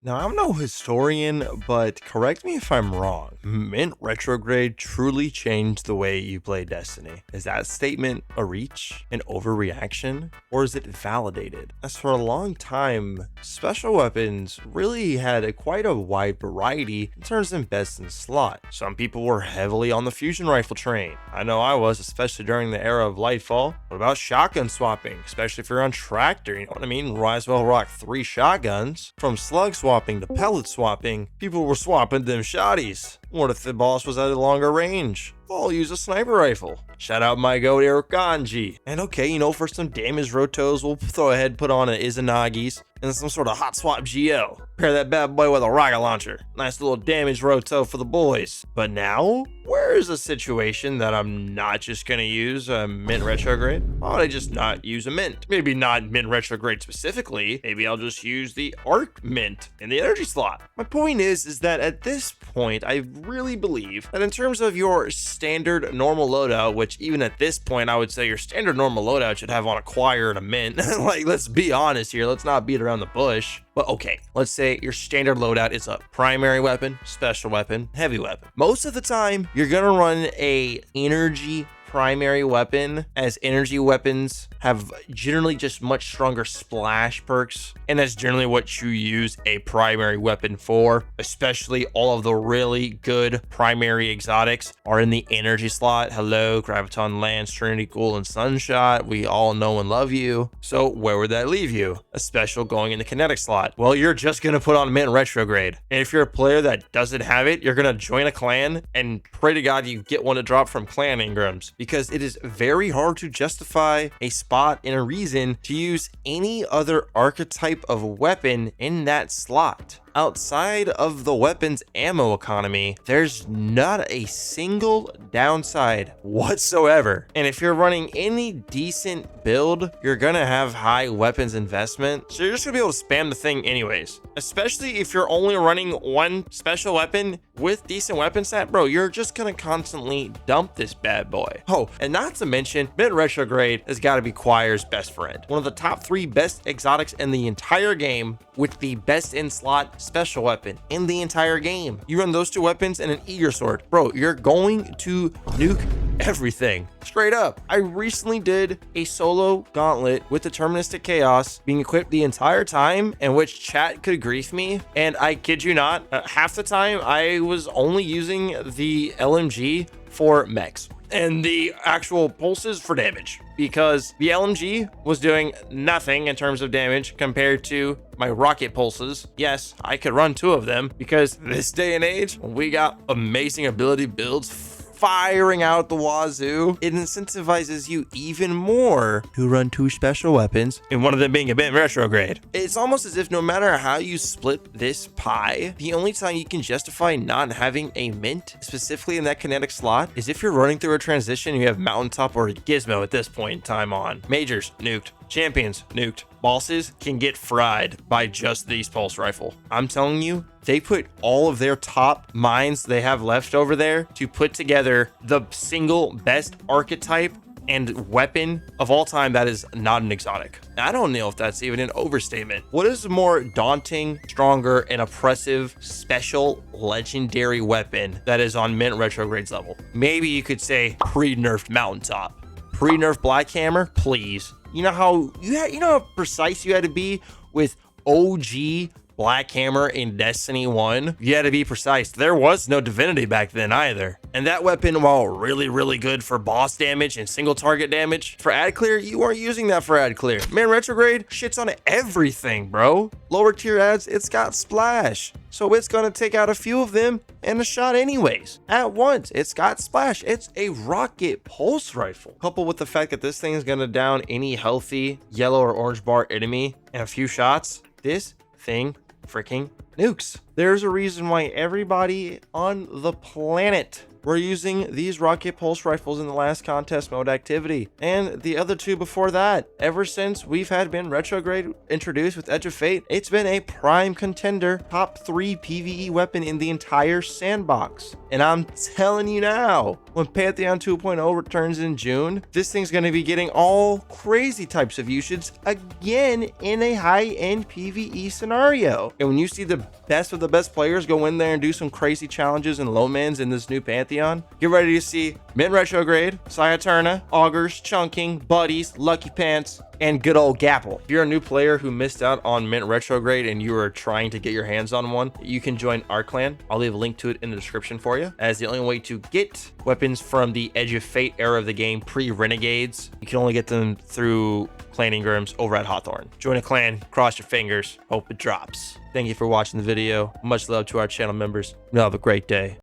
Now, I'm no historian, but correct me if I'm wrong. Mint Retrograde truly changed the way you play Destiny. Is that statement a reach, an overreaction, or is it validated? As for a long time, special weapons really had quite a wide variety in terms of best in slot. Some people were heavily on the fusion rifle train. I know I was, especially during the era of Lightfall. What about shotgun swapping, especially if you're on tractor? You know what I mean? Might as well rock 3 shotguns. From slug swapping to pellet swapping, people were swapping them shotties. What if the boss was at a longer range? I'll use a sniper rifle. Shout out my goat Ganji. And okay, for some damage rotos, we'll put on an Izanagi's and some sort of hot swap GL. Pair that bad boy with a rocket launcher. Nice little damage roto for the boys. But now, where's a situation that I'm not just gonna use a Mint Retrograde? Why would I just not use a Mint? Maybe not Mint Retrograde specifically. Maybe I'll just use the Arc Mint in the energy slot. My point is that at this point, I really believe that in terms of your standard normal loadout, which even at this point, I would say your standard normal loadout should have on acquire and a Mint. Like, let's be honest here. Let's not beat around the bush. But okay, let's say your standard loadout is a primary weapon, special weapon, heavy weapon. Most of the time, you're gonna run a energy primary weapon, as energy weapons have generally just much stronger splash perks, and that's generally what you use a primary weapon for. Especially all of the really good primary exotics are in the energy slot. Hello, Graviton, Lance, Trinity, Ghoul, and Sunshot. We all know and love you. So where would that leave you? A special going in the kinetic slot. Well, you're just gonna put on Mint Retrograde. And if you're a player that doesn't have it, you're gonna join a clan and pray to God you get one to drop from clan Ingrams, because it is very hard to justify a spot and a reason to use any other archetype of weapon in that slot. Outside of the weapon's ammo economy, there's not a single downside whatsoever. And if you're running any decent build, you're gonna have high weapons investment, so you're just gonna be able to spam the thing anyways. Especially if you're only running one special weapon with decent weapon stat, bro, you're just gonna constantly dump this bad boy. Oh, and not to mention, Mint Retrograde has got to be Quire's best friend. One of the top 3 best exotics in the entire game, with the best in slot special weapon in the entire game. You run those 2 weapons and an Eager Sword, bro, you're going to nuke everything. Straight up. I recently did a solo gauntlet with Deterministic Chaos being equipped the entire time, in which chat could grief me, and I kid you not, half the time I was only using the LMG for mechs and the actual pulses for damage, because the LMG was doing nothing in terms of damage compared to my rocket pulses. Yes, I could run 2 of them, because this day and age, we got amazing ability builds firing out the wazoo. It incentivizes you even more to run 2 special weapons, and one of them being a Mint Retrograde. It's almost as if no matter how you split this pie, the only time you can justify not having a Mint, specifically in that kinetic slot, is if you're running through a transition and you have Mountaintop or Gizmo at this point in time on. Majors, nuked. Champions, nuked. Bosses can get fried by just these pulse rifle. I'm telling you, they put all of their top mines they have left over there to put together the single best archetype and weapon of all time that is not an exotic. I don't know if that's even an overstatement. What is a more daunting, stronger, and oppressive special legendary weapon that is on Mint Retrograde's level? Maybe you could say pre-nerfed Mountaintop. Pre-nerf Black Hammer, please. You know how precise you had to be with OG Black Hammer in Destiny 1? You had to be precise. There was no Divinity back then either. And that weapon, while really, really good for boss damage and single target damage, for ad clear, you aren't using that for ad clear. Mint Retrograde shits on everything, bro. Lower tier ads, it's got splash, so it's gonna take out a few of them and a shot anyways. At once, it's got splash. It's a rocket pulse rifle. Coupled with the fact that this thing is gonna down any healthy yellow or orange bar enemy in a few shots, this thing freaking nukes. There's a reason why everybody on the planet were using these rocket pulse rifles in the last contest mode activity, and the other two before that. Ever since we've had Mint Retrograde introduced with Edge of Fate, it's been a prime contender, top 3 PvE weapon in the entire sandbox. And I'm telling you now, when Pantheon 2.0 returns in June, this thing's going to be getting all crazy types of usage again in a high-end PvE scenario. And when you see the best of the best players go in there and do some crazy challenges and low mans in this new Pantheon, get ready to see Mint Retrograde, Sciaturna, Augurs, Chunking, Buddies, Lucky Pants, and good old Gapple. If you're a new player who missed out on Mint Retrograde and you are trying to get your hands on one, you can join our clan. I'll leave a link to it in the description for you, as the only way to get weapons from the Edge of Fate era of the game, pre-Renegades. You can only get them through clan Ingrams over at Hawthorne. Join a clan, cross your fingers, hope it drops. Thank you for watching the video. Much love to our channel members. Y'all have a great day.